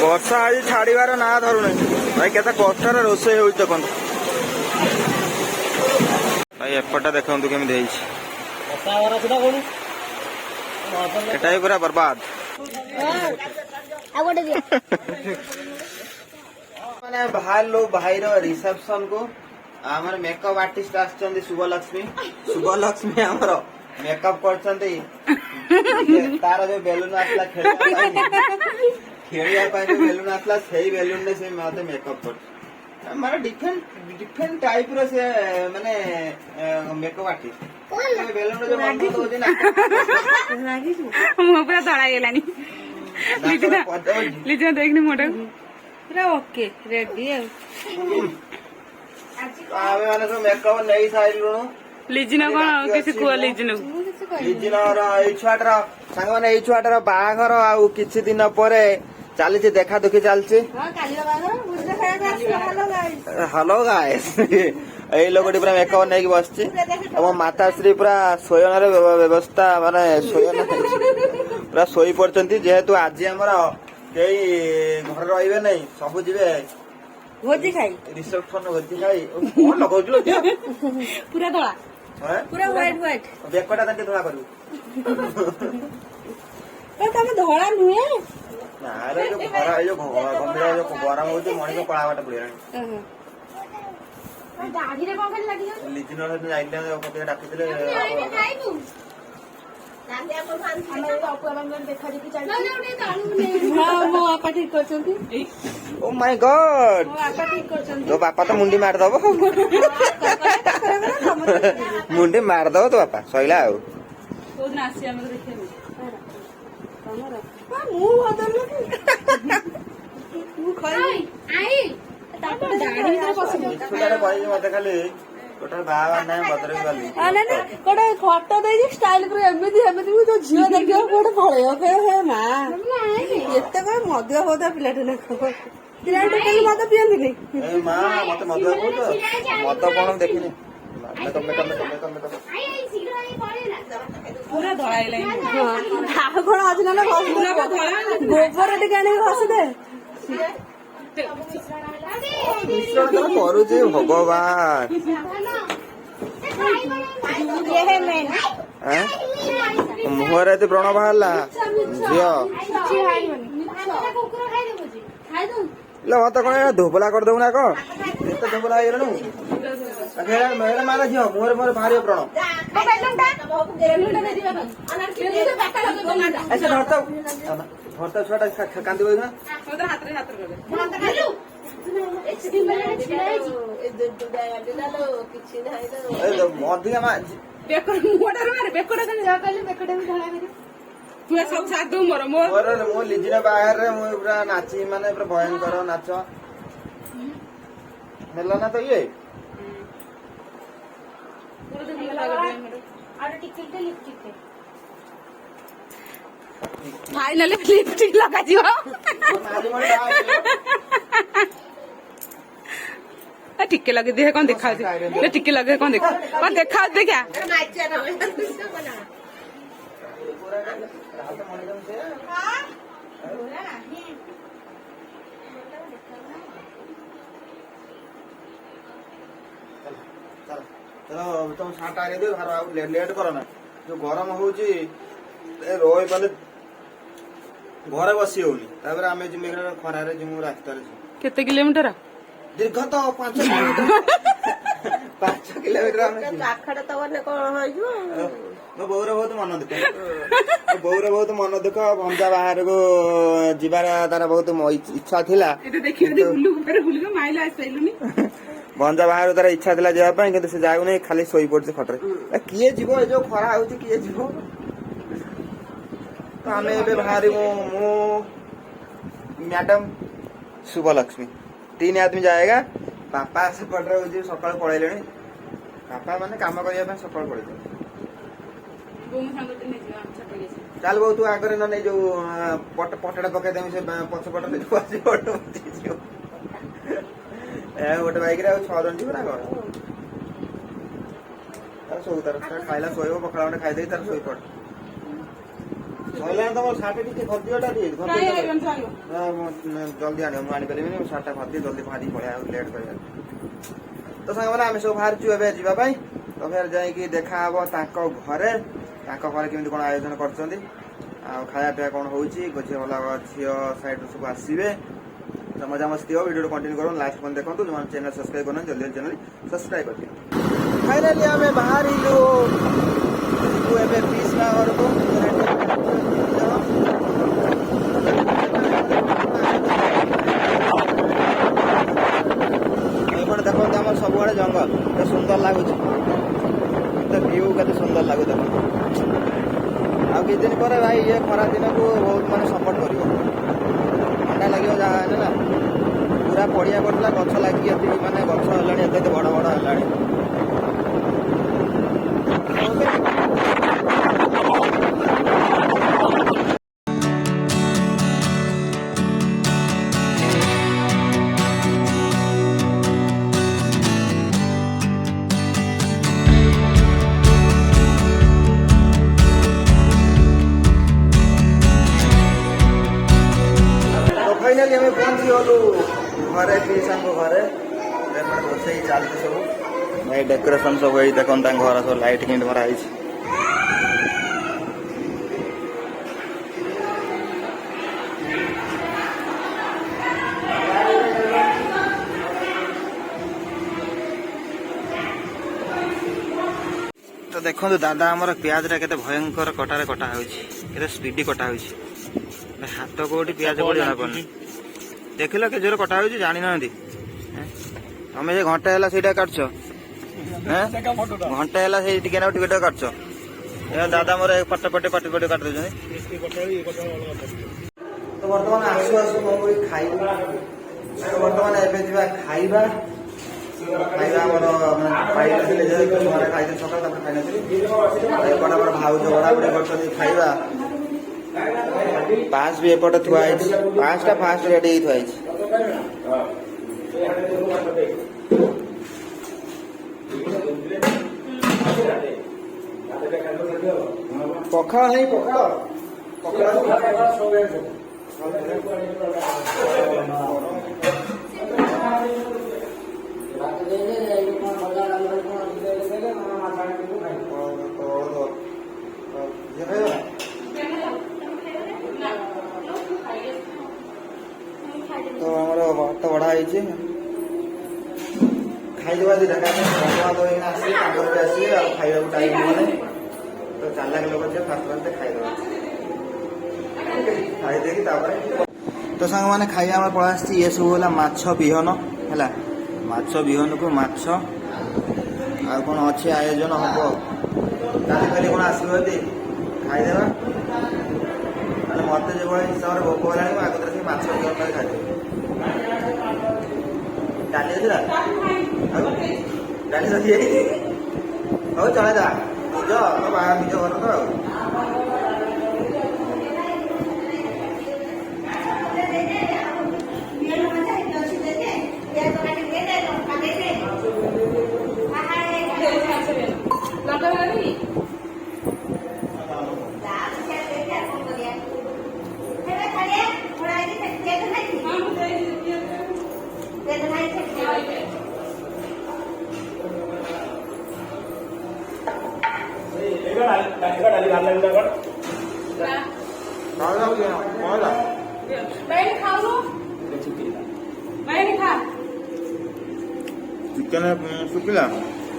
ବର୍ଷା ଆଜି ଛାଡ଼ିବାର ନା ଧରୁନି ଭାଇ, କେତେ କଷ୍ଟରେ ରୋଷେଇ ହେଉଛି ଦେଖନ୍ତୁ ଭାଇ। ଏପଟା ଦେଖନ୍ତୁ କେମିତି ହେଇଛି, ଏଟା ବି ପୁରା ବର୍ବାଦ। ମାନେ ବାହାରିଲୁ ଭାଇର ରିସେପସନ କୁ। ଆମର ମେକଅପ ଆର୍ଟିଷ୍ଟ ଆସିଛନ୍ତି ଶୁଭଲକ୍ଷ୍ମୀ। ଶୁଭଲକ୍ଷ୍ମୀ ଆମର ମେକଅପ କରୁଛନ୍ତି। ତାର ଯୋଉ ବେଲୁନ ଆସିଲା ଖେଳିବା ପାଇଁ ଯୋଉ ବେଲୁନ ଆସିଲା, ସେଇ ବେଲୁନ ରେ ସେ ମତେ ମେକଅପ କରୁଛି। ମାନେ ଡିଫରେଣ୍ଟ ଟାଇପ ର ସେ ମାନେ ମେକଅପ ଆର୍ଟିଷ୍ଟ। ବେଲୁନ ଯୋଉ ବନ୍ଦ ଦଉଛି ନା, ମୁଁ ପୁରା ଧଳା ହେଇଗଲାଣି। ଲିଜା ଦେଖିନି ମୋଟା ପୁରା ଓକେ ରେଡି ଆଉ। ଆମେ ମାନେ ସବୁ ମେକଅପ ନେଇ ସାରିଲୁଣୁ। ଲିଜିନ କଣ କିଛି କୁହ ଲିଜିନ। ଲିଜିନର ଏଇ ଛୁଆଟାର ସାଙ୍ଗମାନେ, ଏଇ ଛୁଆଟାର ବାହାଘର ଆଉ କିଛି ଦିନ ପରେ ଚାଲିଛି, ଦେଖା ଦୁଖି ଚାଲିଛି। ହ୍ୟାଲୋ ଗାଇସ୍, ଏଇ ଲୋକଟି ପୁରା ମେକଅପ ନେଇକି ବସିଛି। ଆମ ମାତାଶ୍ରୀ ପୁରା ଶୟନର ବ୍ୟବସ୍ଥା, ମାନେ ଶୟନ ପୁରା ଶୋଇ ପଡିଛନ୍ତି। ଯେହେତୁ ଆଜି ଆମର କେହି ଘରେ ରହିବେ ନାହିଁ, ସବୁ ଯିବେ ଭୋଜି ଖାଇ, ରିସେପସନ ଭୋଜି ଖାଇ। କଣ ଲଗାଉଛୁ ପୁରା ଧଳା, ପୁରା ହ୍ୱାଇଟ ହ୍ୱାଇଟ। ବେକଟା ତାଙ୍କେ ଧଳା କରିବୁ। ତମେ ଧଳା ନୁହେଁ। ନାରେ ଯୋଉ ଖରା, ଏଇ ଯୋଉ ଗମ୍ଭୀର ଯୋଉ ଗରମ ହଉଛି, ମଣିଷ କଳା ବାଟ ପଡିଗଲାଣି। ଲିଜିନର ଯାଇଥିଲେ ଡାକିଥିଲେ। ଓ ମାଇ ଗଡ୍, ତୋ ବାପା ତ ମୁଣ୍ଡି ମାରିଦବ। ମୁଣ୍ଡି ମାରିଦବ ତୋ ବାପା, ସଇଲା ଆଉ। କୋଉଦିନ ଆସିବେ ଆମେ ଦେଖିବା। ମତେ ଖାଲି ଟୋଟାଲ ବାହା ନାହିଁ, ଭଦ୍ରକ ଗଲି ଗୋଟେ ଫଟୋ ଦେଇଛି ଷ୍ଟାଇଲ କରି, ଏମିତି ଏମିତି ଯୋଉ ଝିଅ ଦେଖିବ ଗୋଟେ ପଳେଇବ। ହେ ମା ଏତେ କହ ମଦୁଆ ଫଦୁଆ ପିଲାଟେ ନା ମଦ ପିଅନ୍ତିନି। ମା ମତେ ମଦୁଆ କହୁଛ, ମଦ କଣ ଦେଖିନି। ପୁରା ଧଳା ହେଇଲାଣି। ଆଉ କଣ ଆଜି ନହେଲେ ଗୋବର ଟିକେ ଆଣିକି ଘଷିଦେ। କରୁଛି ଭଗବାନ। ମୁହଁରେ ଏତେ ବ୍ରଣ ବାହାରିଲା ଝିଅ। ମତେ କଣ ଧୋବଲା କରିଦବୁ ନା କଣ? ଏତେ ଧୋବଲା ହେଇଗଲୁ। ମାନେ ଝିଅ ମୁହଁରେ ମୋର ବାହାରି ବ୍ରଣ। ଛୁଆଟା କାନ୍ଦିବ ନା। ଅଧିକା ମୋ ଲିଜିର ବାହାଘରରେ ମୁଁ ପୁରା ନାଚି, ମାନେ ପୁରା ଭୟଙ୍କର ନାଚ ନେଲା ନା ତ ଇଏ। ଫାଇନାଲି ଲିପଷ୍ଟିକ ଲଗାଯିବ। ଟିକେ ଲଗେଇ ଦେଖ କଣ ଦେଖାଉଛି, ଟିକେ ଲଗେଇ କଣ ଦେଖ, କଣ ଦେଖାଉଛି ଦେଖିଆ। ତମ ସାର୍ଟ ଆଗେ ଦିଅ, ଲେଟ୍ କର ନା। ଯୋଉ ଗରମ ହଉଛି ରହି ମାନେ ଘରେ ବସି ହଉନି। ତାପରେ ଆମେ ଯିମୁ ଖରାରେ ଯିମୁ, ରାସ୍ତାରେ ଯିମୁ। କେତେ କିଲୋମିଟର? ଦୀର୍ଘ ତ 5 କିଲୋମିଟର। 5 କିଲୋମିଟର ଆମେ ପାଖରେ ତ ଗଲେ କଣ ହେଇଯିବ। ମୋ ବୋଉର ବହୁତ ମନ ଦୁଃଖ, ବୋଉର ବହୁତ ମନ ଦୁଃଖ। ଭଞ୍ଜା ବାହାରକୁ ଯିବାର ତାର ବହୁତ ଇଚ୍ଛା ଥିଲା। ଭଞ୍ଜା ବାହାରକୁ ତାର ଇଚ୍ଛା ଥିଲା ଯିବା ପାଇଁ, କିନ୍ତୁ ସେ ଯାଉନି, ଖାଲି ଶୋଇ ପଡୁଛି ଖଟରେ। କିଏ ଯିବ, ଏ ଯୋଉ ଖରା ହଉଛି କିଏ ଯିବ? ତ ଆମେ ଏବେ ବାହାରିବୁ, ମୁଁ ମ୍ୟାଡାମ ଶୁଭଲକ୍ଷ୍ମୀ 3 आदमी जाएगा। ବାପା ସେପଟରେ ହଉଛି ସକାଳୁ ପଳେଇଲେଣି। ବାପା ମାନେ କାମ କରିବା ପାଇଁ ସକାଳୁ ପଳେଇଲେଣି। ଚାଲ ବୋଉ ତୁ ଆଗରେ ନ ନେଇ ଯୋଉ ପଟଟା ପକେଇଦେବି, ସେ ପଛପଟ ଗୋଟେ ବାଇକରେ ଆଉ 6 ଜଣ ଯିବ ନା କଣ? ତାର ଶୋଉ, ତାର ଖାଇଲା ଶୋଇବ, ପଖାଳ ଖଣ୍ଡେ ଖାଇଦେଇ ତାର ଶୋଇପଡ। ସଇଲାଣି ତମ ସାର୍ଟ ଟିକେ ଖଦିବଟା ଟିକେ କାଇଁ ଆଇରନ୍ ସରିବ? ଜଲ୍ଦି ଆଣିବ ମୁଁ ଆଣିପାରିବିନି ମୁଁ ସାର୍ଟଟା ଖଦି ଜଲ୍ଦି ବାହାରିକି ପଳେଇ ଆଉ ଲେଟ୍ କରିବା ତ ସାଙ୍ଗମାନେ ଆମେ ସବୁ ବାହାରିଛୁ ଏବେ ଯିବା ପାଇଁ ତ ଫେର ଯାଇକି ଦେଖାହବ ତାଙ୍କ ଘରେ କେମିତି କଣ ଆୟୋଜନ କରୁଛନ୍ତି ଆଉ ଖାଇବା ପିଇବା କଣ ହଉଛି ଝିଅ ଭଲ ଝିଅ ସାଇଡ୍ ସବୁ ଆସିବେ ତ ମଜାମସ୍ତି ହବ ଭିଡ଼ିଓ କଣ୍ଟିନ୍ୟୁ କରନ୍ତୁ ଲାଷ୍ଟ ପର୍ଯ୍ୟନ୍ତ ଦେଖନ୍ତୁ ଯୋଉମାନେ ଚ୍ୟାନେଲ ସବସ୍କ୍ରାଇବ କରୁନାହାନ୍ତି ଜଲ୍ଦି ଚ୍ୟାନେଲ ସବସ୍କ୍ରାଇବ କରିଦିଅ ଫାଇନାଲି ଆମେ ବାହାରିଲୁ ଏବେ ପିସ୍ ନା ଘରକୁ ଏପଟେ ଦେଖନ୍ତୁ ଆମର ସବୁଆଡେ ଜଙ୍ଗଲ କେତେ ସୁନ୍ଦର ଲାଗୁଛି କେତେ ଭିଉ କେତେ ସୁନ୍ଦର ଲାଗୁଛି ଦେଖନ୍ତୁ ଆଉ କିଛି ଦିନ ପରେ ଭାଇ ଇଏ ଖରା ଦିନକୁ ବହୁତ ମାନେ ସପୋର୍ଟ କରିବ ଥଣ୍ଡା ଲାଗିବ ଯାହା ହେଲେ ନା ପୁରା ପଡ଼ିଆ ପଡ଼ିଲା ଗଛ ଲାଗିକି ଏତିକି ମାନେ ଗଛ ହେଲାଣି ଏତେ ବଡ଼ ବଡ଼ ହେଲାଣି फाइनाली हमें पहुंची गलु घरे पिसाଙ୍କ ଘରେ ଏପଟେ ରୋଷେଇ ଚାଲିଛି ସବୁ ଭାଇ ଡେକୋରେସନ ସବୁ ଏଇ ଦେଖନ୍ତୁ ତାଙ୍କ ଘର ସବୁ ଲାଇଟ୍ କେମିତି ମରା ହେଇଛି ତ ଦେଖନ୍ତୁ ଦାଦା ଆମର ପିଆଜଟା କେତେ ଭୟଙ୍କର କଟାରେ କଟା ହେଉଛି କେତେ ସ୍ପିଡି କଟା ହେଉଛି ହାତ କୋଉଠି ପିଆଜ କୋଉଠି ଜଣାପଡୁନି ଦେଖିଲ କେ ଜୋର କଟା ହଉଛି ଜାଣିନାହାନ୍ତି ତମେ ଯେ ଘଣ୍ଟା ହେଲା ସେଇଟା କାଟୁଛ ଘଣ୍ଟା ହେଲା ସେଇ ଟିକେ ନା ଟିକେ କାଟୁଛ ଦାଦା ମୋର ପାଟି କାଟି ଦଉଛନ୍ତି ତ ବର୍ତ୍ତମାନ ଆସୁ ଆସୁ କଣ କରି ଖାଇବୁ ବର୍ତ୍ତମାନ ଏବେ ଯିବା ଖାଇବା ଆମର ଖାଇନଥିଲେ ଘରେ ଖାଇଥିଲି ସକାଳ ତାପରେ ଖାଇନଥିଲି ଏପଟେ ଆମର ଭାଉଜ ବଢାବଢି କରୁଛନ୍ତି ଖାଇବା ପାସ୍ ବି ଏପଟେ ଥୁଆ ହେଇଛି ପାଞ୍ଚଟା ଫାଷ୍ଟ ରେଡି ହେଇ ଥୁଆ ହେଇଛି ପଖାଳ ହେଇ ପଖାଳ ତ ଆମର ଭାତ ବଢା ହେଇଛି ଖାଇଦେବା ଦିଟା ବନ୍ଧୁବାନ୍ଧବ ଏଇନା ଆସିବେ ତାଙ୍କର ବି ଆସିବେ ଆଉ ଖାଇବାକୁ ଟାଇମ୍ ହେବନି ତ ଚାଲାକ ଲୋକ ଯିଏ ଫାଷ୍ଟ ଖାଇଦେବା ଖାଇଦେଇକି ତାପରେ ତ ସାଙ୍ଗମାନେ ଖାଇବା ଆମର ପଳେଇ ଆସିଛି ଇଏ ସବୁ ହେଲା ମାଛ ବିହନ ହେଲା ମାଛ ବିହନକୁ ମାଛ ଆଉ କଣ ଅଛି ଆୟୋଜନ ହବ କାଲି କଣ ଆସିବ ଯଦି ଖାଇଦେବା ମାନେ ମତେ ଯେଭଳି ହିସାବରେ ଭୋକ ହେଲାଣି ମୁଁ ଆଗରେ ସେ ମାଛ ବିହନ ଖାଇଦେବି ଡାଲି ଅଛି ନା ଡାଲି ଅଛି ହଉ ଚଳେଇଦା ନିଜ ନିଜ ଘର ତ ଆଉ ଚିକେନ ଶୁଖିଲା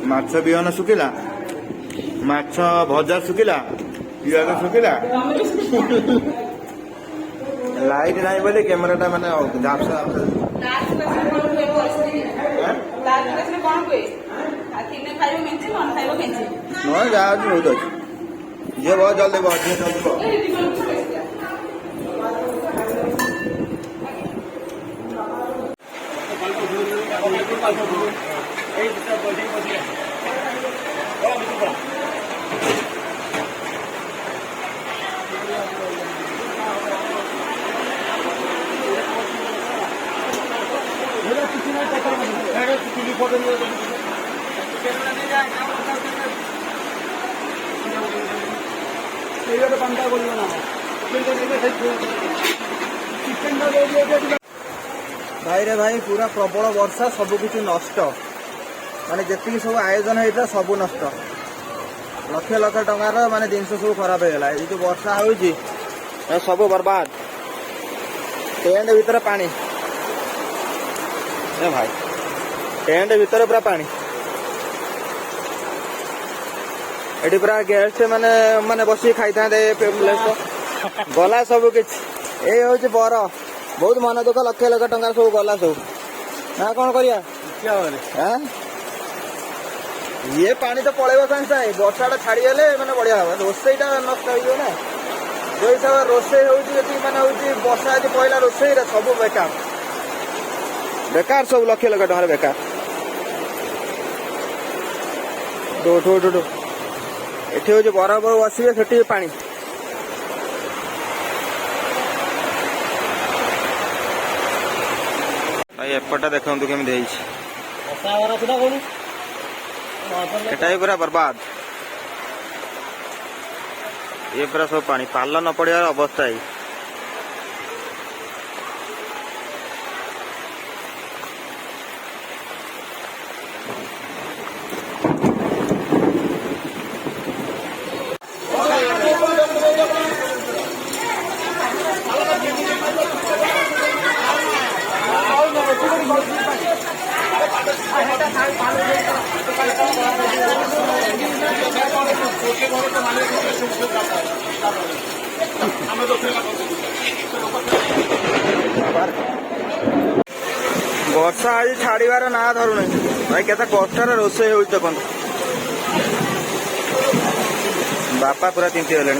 ମାଛ ବିହନ ଶୁଖିଲା ମାଛ ଭଜା ଶୁଖିଲା ପିଆଜ ଶୁଖିଲା ଲାଇଟ୍ ନାହିଁ ବୋଲି କ୍ୟାମେରାଟା ମାନେ ନୁହଁ ଯାହା ଅଛି ବହୁତ ଅଛି ଝିଅ ବହୁତ ଜଲ୍ଦି ଝିଅ ଜଲ୍ଦି পান্তা করলো না भाई रे भाई पूरा प्रबल वर्षा सबकि नष्ट माने जी सब आयोजन होता सब नष्ट लक्ष लक्ष टंकार माने जिनस सब खराब होगा ये जो वर्षा हो सब बर्बाद टेंट भीतर पानी ए भाई टेंट भीतर पूरा पानी एटी पूरा गेस्ट माने माने बसी खाई था प्लेस गला सब किछ ए हूँ बर बहुत मन दुख लक्ष लक्ष टंका सब गला सब ना कौन करिया ये पानी तो पड़ेगा साଙ୍ଗे साଙ୍ଗे वर्षा छाड़ी गले मैंने बढ़िया हम रोसईटा नष्ट हो ना जो हिसाब से रोसई होती मैंने वर्षा आज पहला रोसई सब बेकार बेकार सब लक्ष लक्ष टकर बेकार एठी हूँ बराबर बसवे से पानी भाई एपटा देखु केमी एटा पूरा बर्बाद ये पूरा सब पानी पाल न पड़ियार अवस्था है वर्षा आज छाड़बार ना धरुना भाई केते कष्टर रोषे हो देख बापा पूरा चिंती गले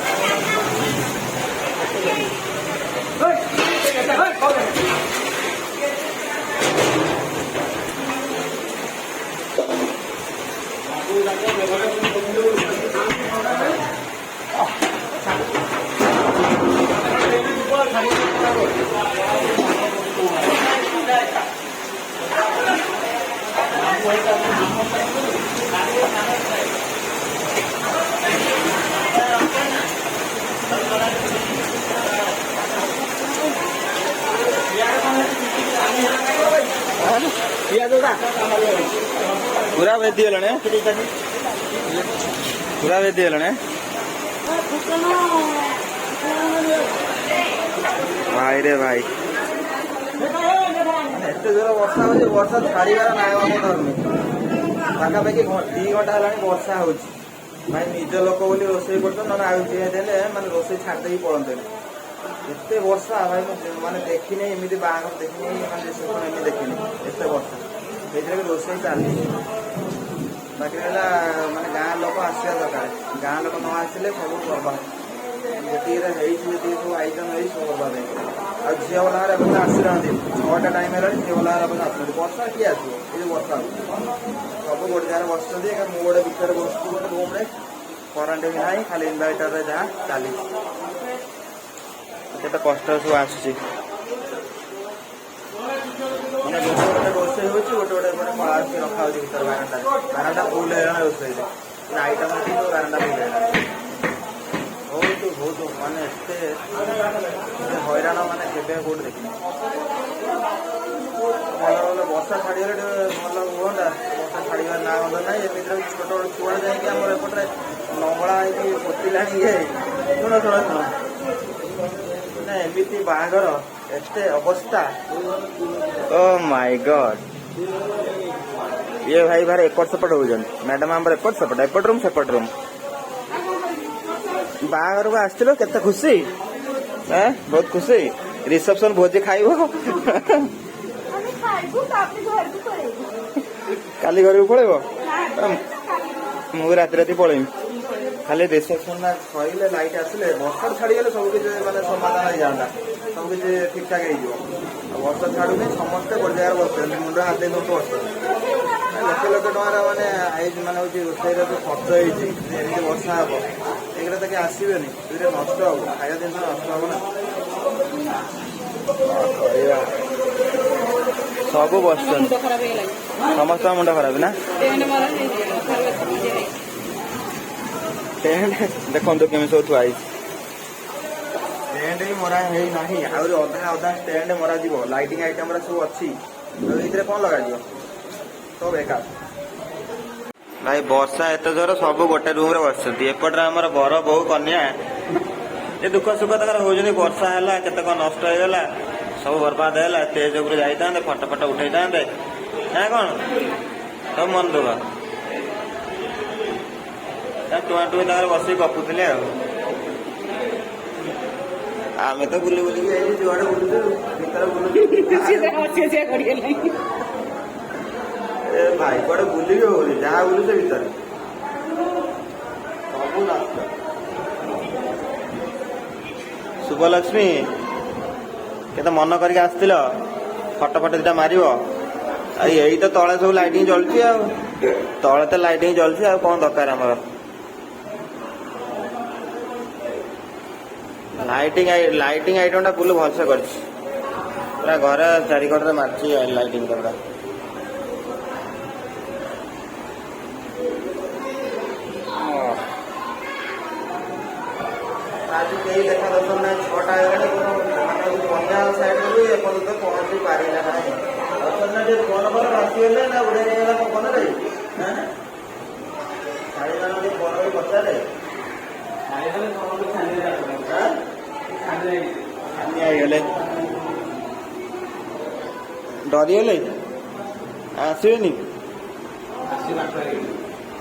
पूरा भेदी गले पूरा भेदी गले भाई रे भाई एत जोर वर्षा हो वर्षा छाड़बार ना धरनी पाखापाखि 2 घंटा है वर्षा हो भाई निज लोक बोली रोषे कर माने रोषे छाड़ी पड़ते एत वर्षा भाई मैंने देखनी एमती बाहर देखनी एमती देखनी एत वर्षा ये रोषे चली बाकी रहा माने गाँ लोक आसा दरकार गाँ लोक न आसिले सब बर्बाद जी सब आयोजन हो सब बर्बाद आ झील बालार अब आसी ना 6टा टाइम है झील बालार अब आस वर्षा किए आसो ये वर्षा सब गोटे जगह बस मुझे गोटे भितर बस गोटे रूम करेन्ट भी ना खाली इनवर्टर जहाँ चली केते कष्ट सब आसुची मैंने गोटे गोटे रोषे हो गोटे गोटे पड़ा रखा भर बारंडा फुल है रोषे आइटम अच्छी तो बारंडा फुल है बहुत माने हैरान माने केबे कोट देखनी भल वर्षा छाड़ी भल हमें वर्षा छाड़बार ना गंध ना एमती छोट छोट छुआ जामर एपटे नंगला पोतिला ये शुण शुण शुण एमती बाहागर एते अवस्था ओ माय गॉड ये भाई बाहर एपट सेपट हो मैडम आम एपट सेपट एपट रूम सेपट रूम बाहर को आसलो केते खुशी बहुत खुशी रिसेप्शन भोजी खाइब काली घर को पड़ेब मुझे राति राति पलैमी खाली रिसेप्शन सैले लाइट आसिले वर्षा छाड़गले सबकि माने समाधान हो जाता सबकि ठीक ठाक हो वर्षा छाड़ूनी समस्ते गोटे जगह बसते मुंड हाथ दे बस लक्ष लक्ष टकर मैंने माने रोषे जो खर्च होती वर्षा हम एगुला तो किए आसबे नष्ट हम खाया जिन नष्ट हम ना सब बस समस्त मुंड खराब ना टेंट देखो केमी सब थुआई ଷ୍ଟାଣ୍ଡ ବି ମରା ହେଇନାହିଁ, ଆହୁରି ଅଧା ଅଧା ଷ୍ଟାଣ୍ଡ ମରାଯିବ। ଲାଇଟିଂ ଆଇଟମ ସବୁ ଅଛି, ଏଇଥିରେ କଣ ଲଗାଯିବ? ସବୁ ବେକାର। ଭାଇ ବର୍ଷା ଏତେ ଜୋର, ସବୁ ଗୋଟେ ରୁମରେ ବସିଛନ୍ତି। ଏପଟରେ ଆମର ବର ବୋହୁ କନ୍ୟା ଏ ଦୁଃଖ ସୁଖ ତାଙ୍କର ହଉଛନ୍ତି। ବର୍ଷା ହେଲା, କେତେ କଣ ନଷ୍ଟ ହେଇଗଲା, ସବୁ ବର୍ବାଦ ହେଲା। ଷ୍ଟେଜ ଉପରୁ ଯାଇଥାନ୍ତେ, ଫଟୋ ଫଟୋ ଉଠେଇଥାନ୍ତେ, ନା କଣ? ସବୁ ମନ ଦୁଃଖ। ଟୁଆ ଟୁଇ ତାଙ୍କର ବସିକି ଗପୁଥିଲେ ଆଉ। ଆମେ ତ ବୁଲି ବୁଲିକି ଯାଇଛୁ, ଯୁଆଡେ ବୁଲୁଛୁ ଭିତରେ ବୁଲୁଛୁ। ଏ ଭାଇ କୁଆଡେ ବୁଲିବି ହଉନି, ଯାହା ବୁଲୁଛେ ଭିତରେ ସବୁ ନଷ୍ଟ। ଶୁଭଲକ୍ଷ୍ମୀ କେତେ ମନ କରିକି ଆସିଥିଲ, ଫଟୋ ଫଟୋ ଦିଟା ମାରିବ। ଆଉ ଏଇ ତ ତଳେ ସବୁ ଲାଇଟିଂ ଜଳୁଛି, ଆଉ ତଳେ ତ ଲାଇଟିଂ ଜଳୁଛି, ଆଉ କଣ ଦରକାର ଆମର? ଲାଇଟିଂ ଆଇଟମ ଟା ବୁଲ ଭଲସେ କରିଛି, ପୁରା ଘରେ ଚାରିକଡ଼ରେ ମାରିଛି ଲାଇଟିଂ ଗୁଡା। ଆଜି କେହି ଦେଖା ଦର୍ଶନ ନାହିଁ, 6ଟା ହେଇଗଲାଣି। ବନ୍ୟା ସାଇଡ୍ ବି ଏପର୍ଯ୍ୟନ୍ତ ପହଞ୍ଚି ପାରିଲା ନାହିଁ। ଦର୍ଶନ ଟିକେ ଫୋନ କର, ଆସିଗଲେ ନା ଉଡେଇ ନେଇଗଲା ମୋ ଫୋନରେ। ଶାଢ଼ୀମାନଙ୍କୁ ଟିକେ ଫୋନ କରି ପଚାରେ, ହେଇଗଲେ ଡରିଗଲେ, ଆସିବେନି।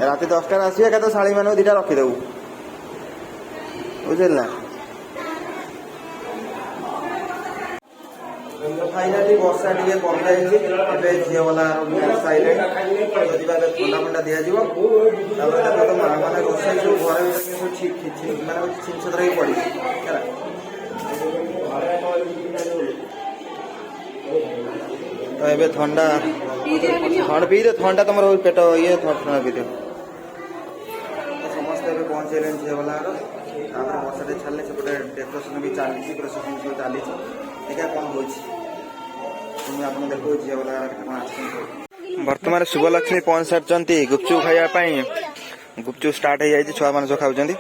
ରାତି 10ଟାରେ ଆସିବେ, କେତେ ଶାଳୀ ମାନଙ୍କୁ ଦିଟା ରଖିଦେବୁ, ବୁଝିଲ ନା? ଫାଇନାଲି ବର୍ଷା ଟିକେ କମିଯାଇଛି। ଏବେ ଝିଅ ବାଲା ସାଇଲେଣ୍ଟ ଯିବା, ଥଣ୍ଡା ଫଣ୍ଡା ଦିଆଯିବ। ତାପରେ ତାପରେ ତ ମା ମାନେ ରୋଷେଇ ସବୁ ଘରେ ଭିତରେ ସବୁ ମାନେ ଛିନଛତ୍ର ହେଇକି ପଡିଛି ହେଲା। ତ ଏବେ ଥଣ୍ଡା ପିଇଦିଅ, ଥଣ୍ଡା ତମର ପେଟ ଇଏ ଥଣ୍ଡା ପିଇଦିଅ। ସମସ୍ତେ ଏବେ ପହଞ୍ଚେଇଲେଣି ଝିଅ ବାଲାର। ତାପରେ ବର୍ଷାଟେ ଛାଡ଼ିଲେ ସେପଟେ ଡେକୋରେସନ ବି ଚାଲିଛି, ପ୍ରୋସେସିଂ ସବୁ ଚାଲିଛି। ଦେଖିବା କଣ ହଉଛି, ମୁଁ ଆପଣଙ୍କୁ ଦେଖଉଛି ଝିଅ ବାଲା କଣ ଆସିଛନ୍ତି। ବର୍ତ୍ତମାନ ଶୁଭଲକ୍ଷ୍ମୀ ପହଞ୍ଚି ସାରିଛନ୍ତି ଗୁପଚୁପ ଖାଇବା ପାଇଁ। ଗୁପଚୁପ ଷ୍ଟାର୍ଟ ହେଇଯାଇଛି, ଛୁଆ ମାନେ ସବୁ ଖାଉଛନ୍ତି।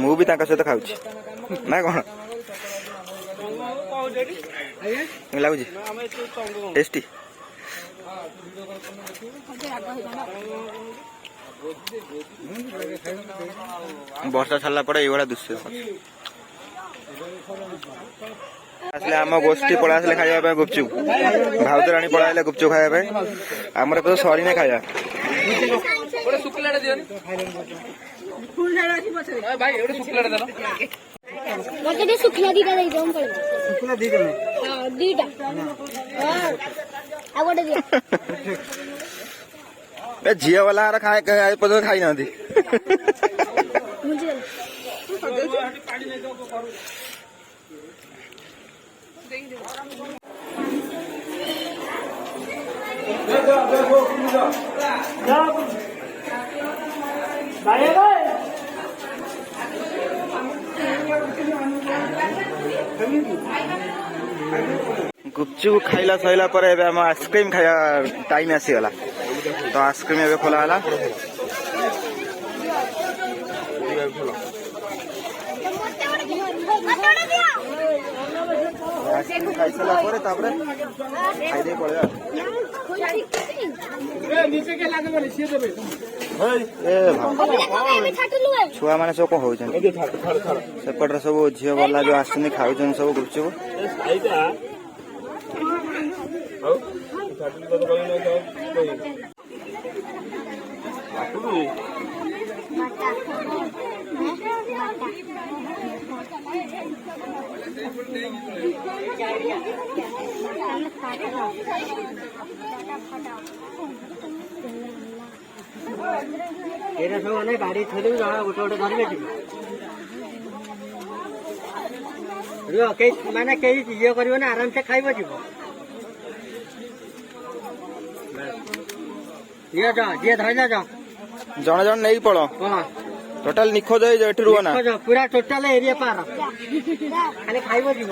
ମୁଁ ବି ତାଙ୍କ ସହିତ ଖାଉଛି, ନା କଣ ଲାଗୁଛି? ଟେଷ୍ଟି। ବର୍ଷା ଛାଡ଼ିଲା ପରେ ଏଇଭଳିଆ ଦୃଶ୍ୟ ଆସିଲେ। ଆମ ଗୋଷ୍ଠୀ ପଳେଇ ଆସିଲେ ଖାଇବା ପାଇଁ ଗୁପଚୁପ। ଭାଉଜରାଣୀ ପଳେଇଲେ ଗୁପଚୁପ ଖାଇବା ପାଇଁ। ଆମର ଏବେ ସରିନି ଖାଇବା। ଝିଅ ବାଲା ପର୍ଯ୍ୟନ୍ତ ଖାଇନାହାନ୍ତି। ଗୁପଚୁପ ଖାଇଲା ସରିଲା ପରେ ଏବେ ଆମ ଆଇସ୍କ୍ରିମ ଖାଇବା ଟାଇମ ଆସିଗଲା। ତ ଆଇସ୍କ୍ରିମ ଏବେ ଖୋଲା ହେଲା। ଆଇସ୍କ୍ରିମ ଖାଇସାରିଲା ପରେ ତାପରେ ଖାଇଦେଇ ପଳେଇବା। ଛୁଆ ମାନେ ସବୁ କଣ ହଉଛନ୍ତି ସେପଟରେ, ସବୁ ଝିଅ ବାଲା ଯୋଉ ଆସୁଛନ୍ତି ଖାଉଛନ୍ତି ସବୁ ଗୁପଚୁପ। ଏଇଟା ସବୁ ମାନେ ଗାଡି ଥୋଇଦେବି, ଜଣେ ଗୋଟେ ଗୋଟେ ଧରିବେ ରୁହ, ମାନେ କେହି ଇଏ କରିବନି, ଆରାମସେ ଖାଇବ ଯିବ। ଯିଏ ଧରିଲା ଯା, ଜଣେ ଜଣେ ନେଇକି ପଳ। ଟୋଟାଲ ନିଖୋଜ ହେଇଯାଉ, ଏଠି ରୁହ ନା। ପୁରା ଟୋଟାଲ ଏରିଆ ପାର, ଖାଲି ଖାଇବ ଯିବ।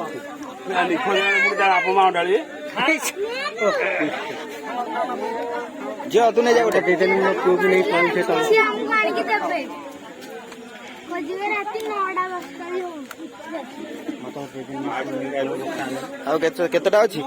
ଝିଅ ତୁ ନେଇ ଯା ଗୋଟେ। ଦେଇଦେଲି ମୋ ପୁଅକୁ ନେଇ ପହଞ୍ଚେ ତମ ଆଉ କେତେଟା ଅଛି?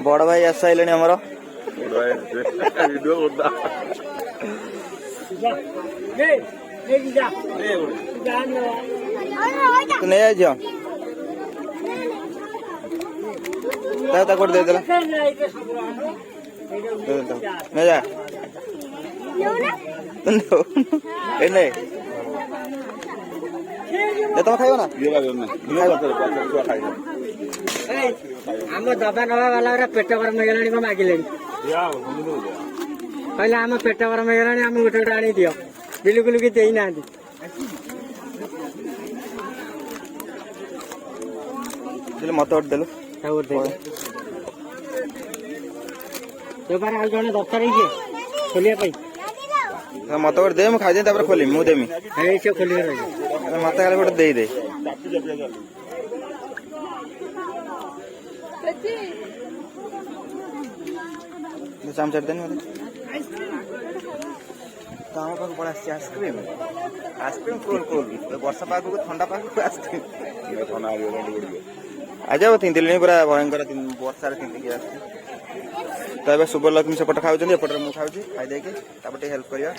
ବଡ ଭାଇ ଆସି ସାରିଲେଣି ଆମର। ତୁ ନେଇ ଆଇଛ ତାକୁ ଗୋଟେ ଦେଇଦେଲା ନେ ଯା ଏ ନେ ତମେ ଖାଇବ ନା? ଆମ ଦବା ନବା ବାଲା ପେଟ ଗରମ ହେଇଗଲାଣି କଣ ମାଗିଲେଣି କହିଲେ ଆମ ପେଟ ଗରମ ହେଇଗଲାଣି ଆମେ ଗୋଟେ ଗୋଟେ ଆଣି ଦିଅ ବିଲକୁଲ କି ଦେଇନାହାନ୍ତି। ମତେ ଗୋଟେ ଦେଲୁ ବେପାର ଆଉ ଜଣେ ଦରକାର ହେଇଛି ଖୋଲିବା ପାଇଁ ମତେ ଗୋଟେ ଦେ ମୁଁ ଖାଇଦେବି ତାପରେ ଖୋଲିବି ମୁଁ ଦେମି ସେ ଖୋଲିବା ରହିବ ମତେ ଖାଲି ଗୋଟେ ଦେଇଦେ। ଚାମଚା ଦେନି ମତେ ଆମ ପାଖକୁ ପଳେଇ ଆସିଛି ଆଇସ୍କ୍ରିମ୍ ଆଇସ୍କ୍ରିମ୍ କୁଲ୍ କୁଲ୍ ବର୍ଷା ପାଗକୁ ଥଣ୍ଡା ପାଗକୁ ଆଇସ୍କ୍ରିମ୍ ଆଜି ଆଉ ତିନ୍ତିଲିଣି ପୁରା ଭୟଙ୍କର ବର୍ଷାରେ ତିନ୍ତିକି ଆସିଛି। ତ ଏବେ ଶୁଭଲକ୍ଷ୍ମୀ ସେପଟେ ଖାଉଛନ୍ତି ଏପଟରେ ମୁଁ ଖାଉଛି ଖାଇଦେଇକି ତାପରେ ଟିକେ ହେଲ୍ପ କରିବା।